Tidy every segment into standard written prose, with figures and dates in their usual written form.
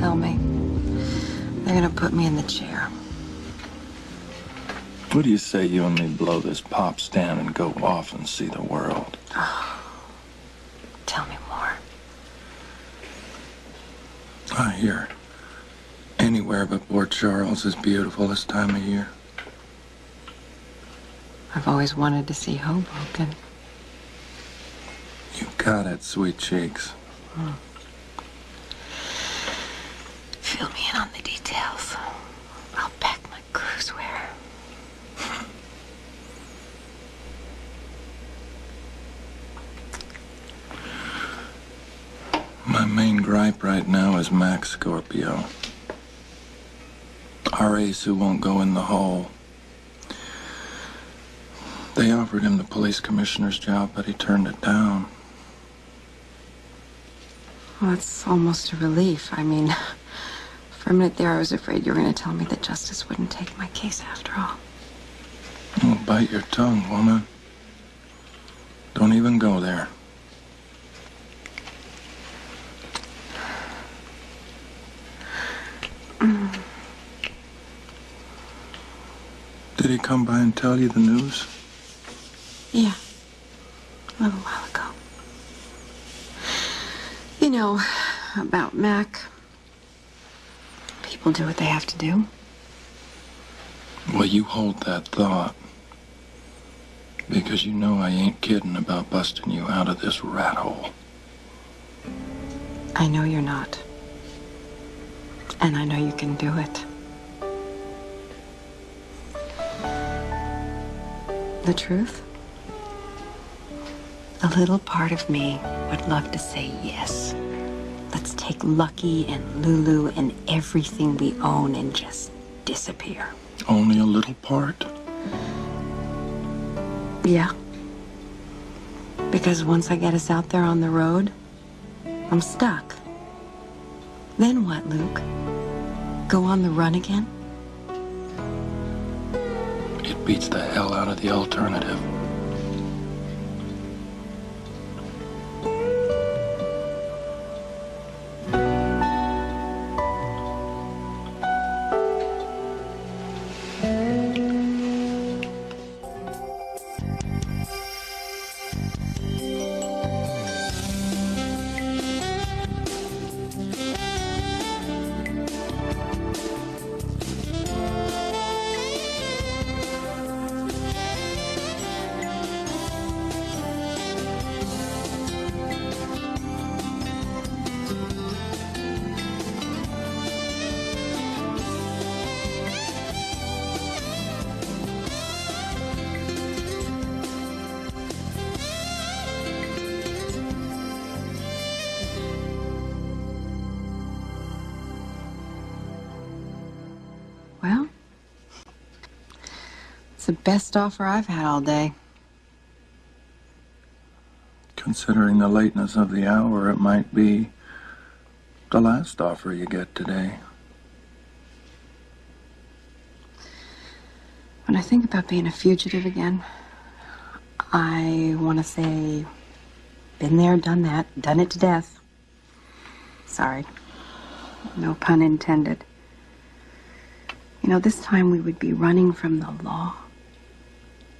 tell me. They're gonna put me in the chair. What do you say you and me blow this pop stand and go off and see the world? Oh, tell me more. I hear anywhere but Port Charles is beautiful this time of year. I've always wanted to see Hoboken. You got it, sweet cheeks. Fill me in on the details. I'll pack my cruise wear. My main gripe right now is Max Scorpio. Our ace who won't go in the hole. They offered him the police commissioner's job, but he turned it down. Well, it's almost a relief. I mean, for a minute there, I was afraid you were going to tell me that justice wouldn't take my case after all. Oh, bite your tongue, woman. Don't even go there. Did he come by and tell you the news? Yeah, a little while ago. You know, about Mac. People do what they have to do. Well, you hold that thought. Because you know I ain't kidding about busting you out of this rat hole. I know you're not. And I know you can do it. The truth? A little part of me would love to say yes. Let's take Lucky and Lulu and everything we own and just disappear. Only a little part? Yeah. Because once I get us out there on the road, I'm stuck. Then what, Luke? Go on the run again? It beats the hell out of the alternative. Well, it's the best offer I've had all day. Considering the lateness of the hour, it might be the last offer you get today. When I think about being a fugitive again, I want to say, been there, done that, done it to death. Sorry. No pun intended. You know, this time we would be running from the law,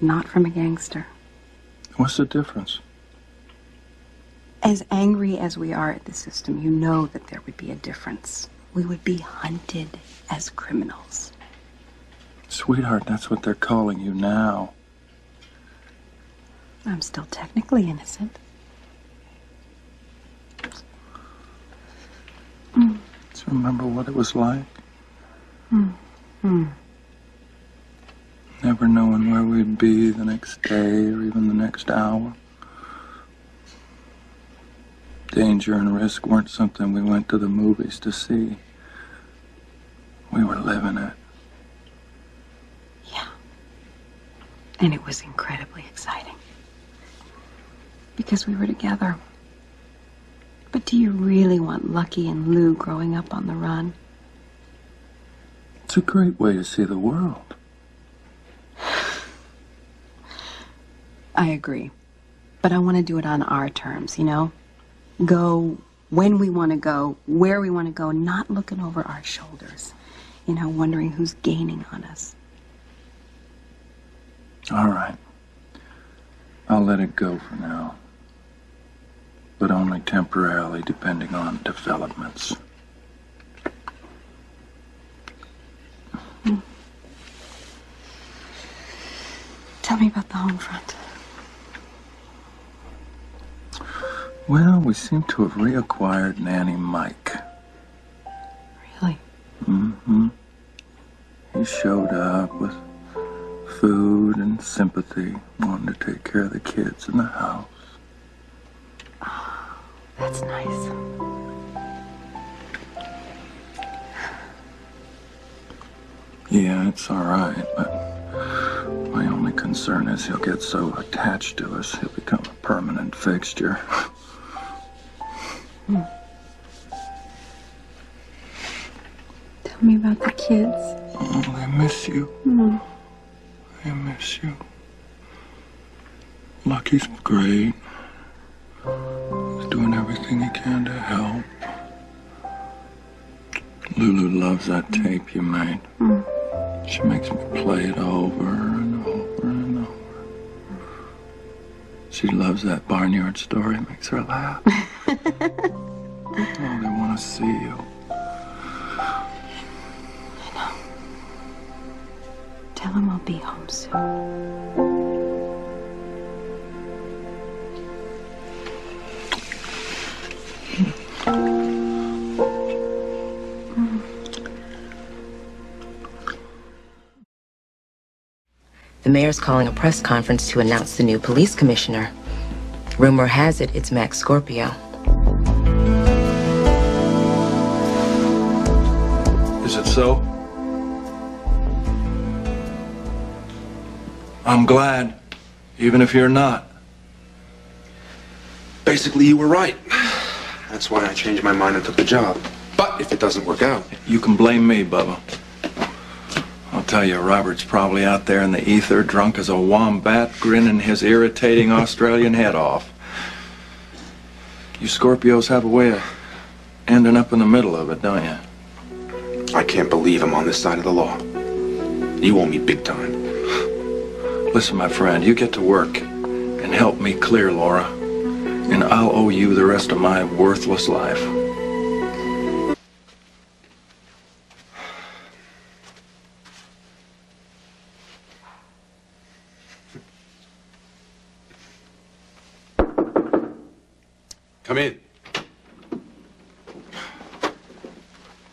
not from a gangster. What's the difference? As angry as we are at the system, you know that there would be a difference. We would be hunted as criminals. Sweetheart, that's what they're calling you now. I'm still technically innocent. Do you remember what it was like? Never knowing where we'd be the next day or even the next hour. Danger and risk weren't something we went to the movies to see. We were living it. Yeah. And it was incredibly exciting. Because we were together. But do you really want Lucky and Lou growing up on the run? It's a great way to see the world. I agree. But I want to do it on our terms, you know? Go when we want to go, where we want to go, not looking over our shoulders, wondering who's gaining on us. All right. I'll let it go for now. But only temporarily, depending on developments. Tell me about the home front. Well, we seem to have reacquired Nanny Mike. Really? Mm-hmm. He showed up with food and sympathy, wanting to take care of the kids in the house. Oh, that's nice. Yeah, it's all right, but my only concern is he'll get so attached to us, he'll become a permanent fixture. Tell me about the kids. Oh, they miss you. Mm. They miss you. Lucky's great. He's doing everything he can to help. Lulu loves that tape you made. Mm. She makes me play it over and over and over. She loves that barnyard story. It makes her laugh. Oh, they want to see you. I know. Tell him I'll be home soon. The mayor's calling a press conference to announce the new police commissioner. Rumor has it it's Max Scorpio. Is it so? I'm glad, even if you're not. Basically, you were right. That's why I changed my mind and took the job. But if it doesn't work out... You can blame me, Bubba. I'll tell you, Robert's probably out there in the ether, drunk as a wombat, grinning his irritating Australian head off. You Scorpios have a way of ending up in the middle of it, don't you? I can't believe I'm on this side of the law. You owe me big time. Listen, my friend, you get to work and help me clear Laura, and I'll owe you the rest of my worthless life. Come in.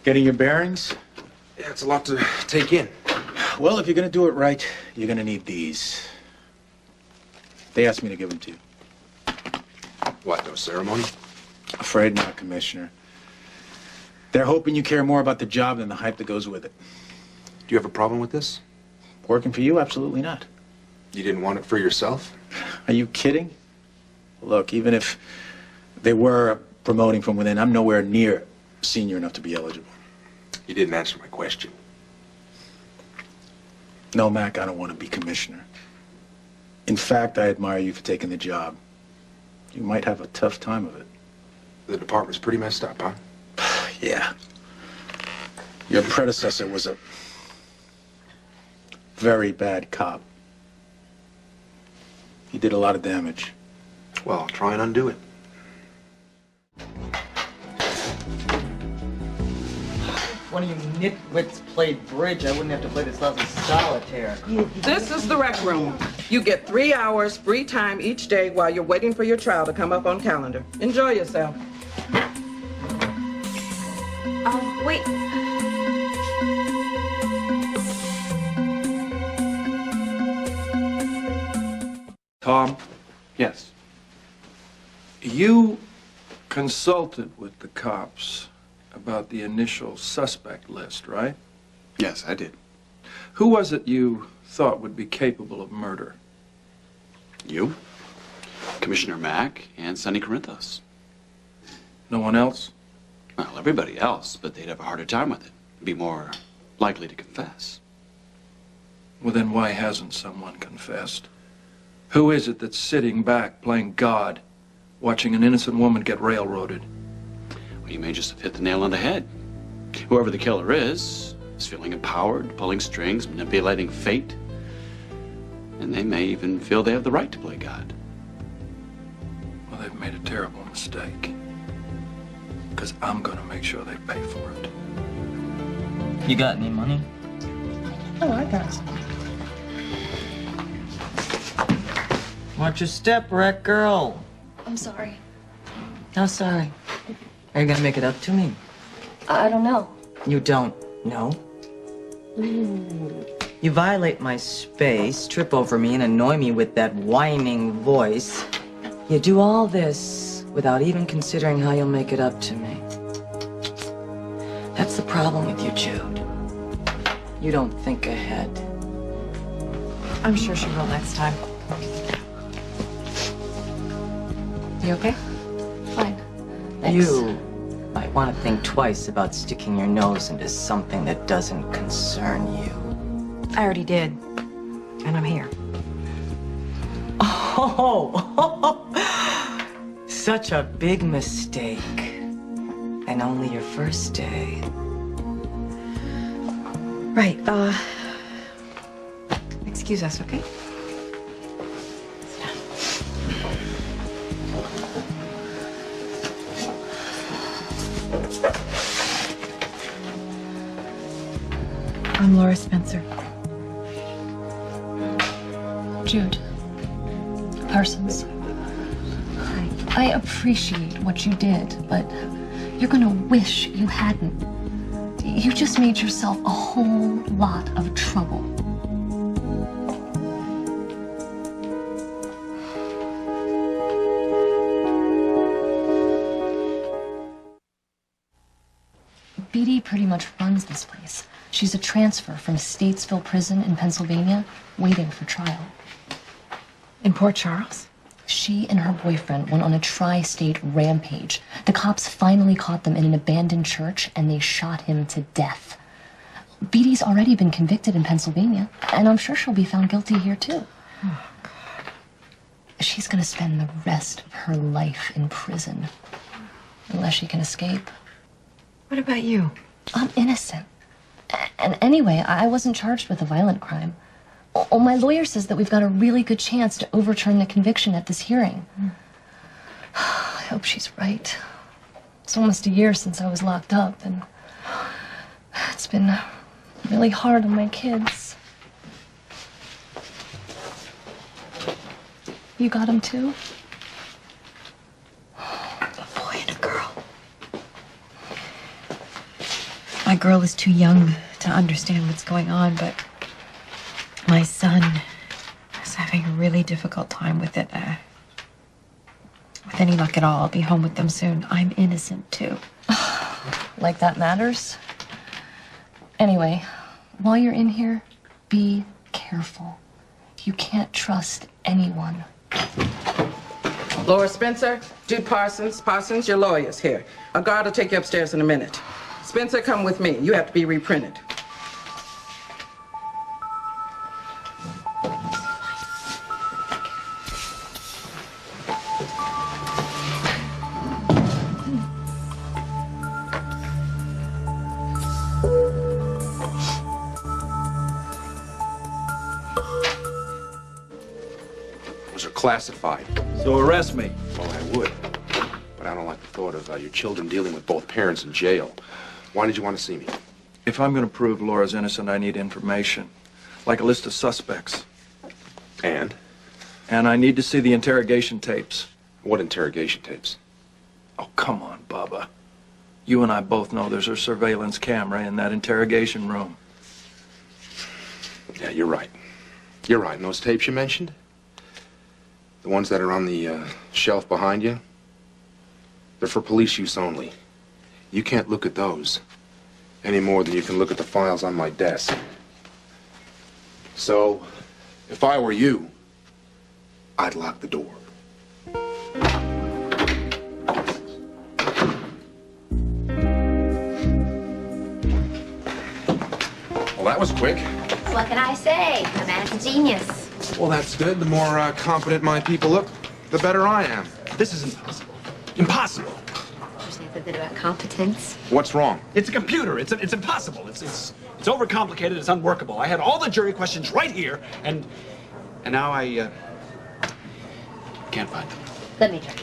Getting your bearings? Yeah, it's a lot to take in. Well, if you're gonna do it right, you're gonna need these. They asked me to give them to you. What, no ceremony? Afraid not, Commissioner. They're hoping you care more about the job than the hype that goes with it. Do you have a problem with this? Working for you? Absolutely not. You didn't want it for yourself? Are you kidding? Look, even if they were promoting from within, I'm nowhere near senior enough to be eligible. You didn't answer my question. No, Mac, I don't want to be commissioner. In fact, I admire you for taking the job. You might have a tough time of it. The department's pretty messed up, huh? Yeah. Your predecessor was a very bad cop. He did a lot of damage. Well, I'll try and undo it. If one of you nitwits played bridge, I wouldn't have to play this lousy solitaire. This is the rec room. You get 3 hours free time each day while you're waiting for your trial to come up on calendar. Enjoy yourself. Wait. Tom? Yes. You consulted with the cops about the initial suspect list, right? Yes, I did. Who was it you thought would be capable of murder? You, Commissioner Mack, and Sonny Corinthos. No one else? Well, everybody else, but they'd have a harder time with it. Be more likely to confess. Well, then why hasn't someone confessed? Who is it that's sitting back playing God, watching an innocent woman get railroaded? Well, you may just have hit the nail on the head. Whoever the killer is feeling empowered, pulling strings, manipulating fate. And they may even feel they have the right to play God. Well, they've made a terrible mistake. Because I'm going to make sure they pay for it. You got any money? Oh, I got some. Watch your step, wreck girl. I'm sorry. How sorry? Are you gonna make it up to me? I don't know. You don't know? You violate my space, trip over me, and annoy me with that whining voice. You do all this without even considering how you'll make it up to me. That's the problem with you, Jude. You don't think ahead. I'm sure she will next time. You okay? Fine. Thanks. You might want to think twice about sticking your nose into something that doesn't concern you. I already did. And I'm here. Oh, such a big mistake. And only your first day. Right, excuse us, okay? I'm Laura Spencer. Jude. Parsons. I appreciate what you did, but you're gonna wish you hadn't. You just made yourself a whole lot of trouble. Beatty pretty much runs this place. She's a transfer from Statesville Prison in Pennsylvania, waiting for trial. In Port Charles? She and her boyfriend went on a tri-state rampage. The cops finally caught them in an abandoned church, and they shot him to death. Beatty's already been convicted in Pennsylvania, and I'm sure she'll be found guilty here, too. Oh, God. She's gonna spend the rest of her life in prison. Unless she can escape. What about you? I'm innocent. And anyway, I wasn't charged with a violent crime. Oh, my lawyer says that we've got a really good chance to overturn the conviction at this hearing. I hope she's right. It's almost a year since I was locked up, and it's been really hard on my kids. You got them too? A boy and a girl. My girl is too young to understand what's going on, but my son is having a really difficult time with it. With any luck at all, I'll be home with them soon. I'm innocent, too. Like that matters? Anyway, while you're in here, be careful. You can't trust anyone. Laura Spencer, Jude Parsons. Parsons, your lawyer's here. A guard will take you upstairs in a minute. Spencer, come with me. You have to be reprinted. Those are classified. So arrest me. Well, I would. But I don't like the thought of your children dealing with both parents in jail. Why did you want to see me? If I'm going to prove Laura's innocent, I need information. Like a list of suspects. And? And I need to see the interrogation tapes. What interrogation tapes? Oh, come on, Bubba. You and I both know there's a surveillance camera in that interrogation room. Yeah, you're right. You're right. And those tapes you mentioned? The ones that are on the shelf behind you? They're for police use only. You can't look at those any more than you can look at the files on my desk. So, if I were you, I'd lock the door. Well, that was quick. What can I say? A man's a genius. Well, that's good. The more competent my people look, the better I am. This is impossible. Impossible. You say the something about competence. What's wrong? It's a computer. It's impossible. It's overcomplicated. It's unworkable. I had all the jury questions right here, and now I Can't find them. Let me try.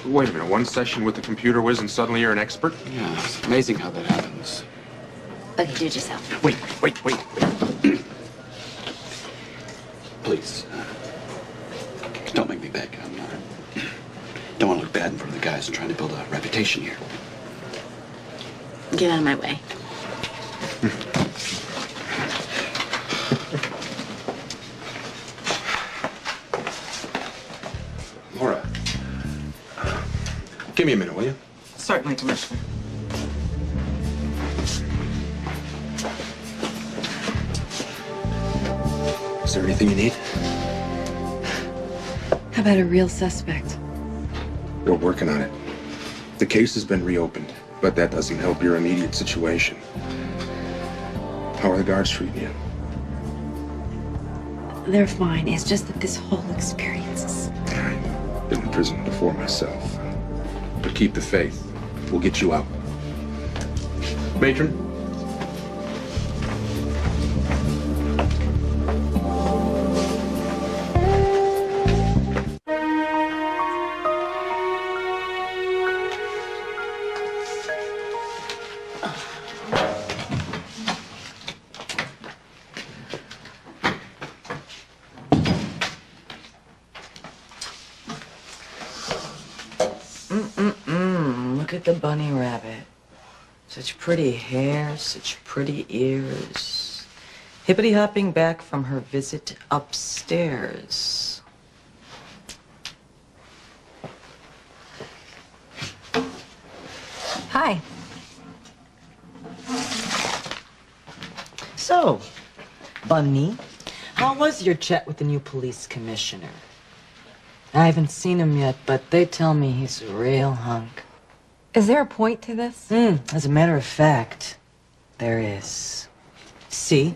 Wait a minute, one session with the computer whiz and suddenly you're an expert? Yeah, it's amazing how that happens. Okay, do it yourself. Wait. Please. Don't make me beg. Don't want to look bad in front of the guys and trying to build a reputation here. Get out of my way. Laura, give me a minute, will you? Certainly, Commissioner. Is there anything you need? How about a real suspect? We're working on it. The case has been reopened, but that doesn't help your immediate situation. How are the guards treating you? They're fine. It's just that this whole experience is... I've been in prison before myself. But keep the faith. We'll get you out. Matron? Look at the bunny rabbit. Such pretty hair, such pretty ears. Hippity hopping back from her visit upstairs. Hi. So, Bunny, how was your chat with the new police commissioner? I haven't seen him yet, but they tell me he's a real hunk. Is there a point to this? As a matter of fact, there is. See?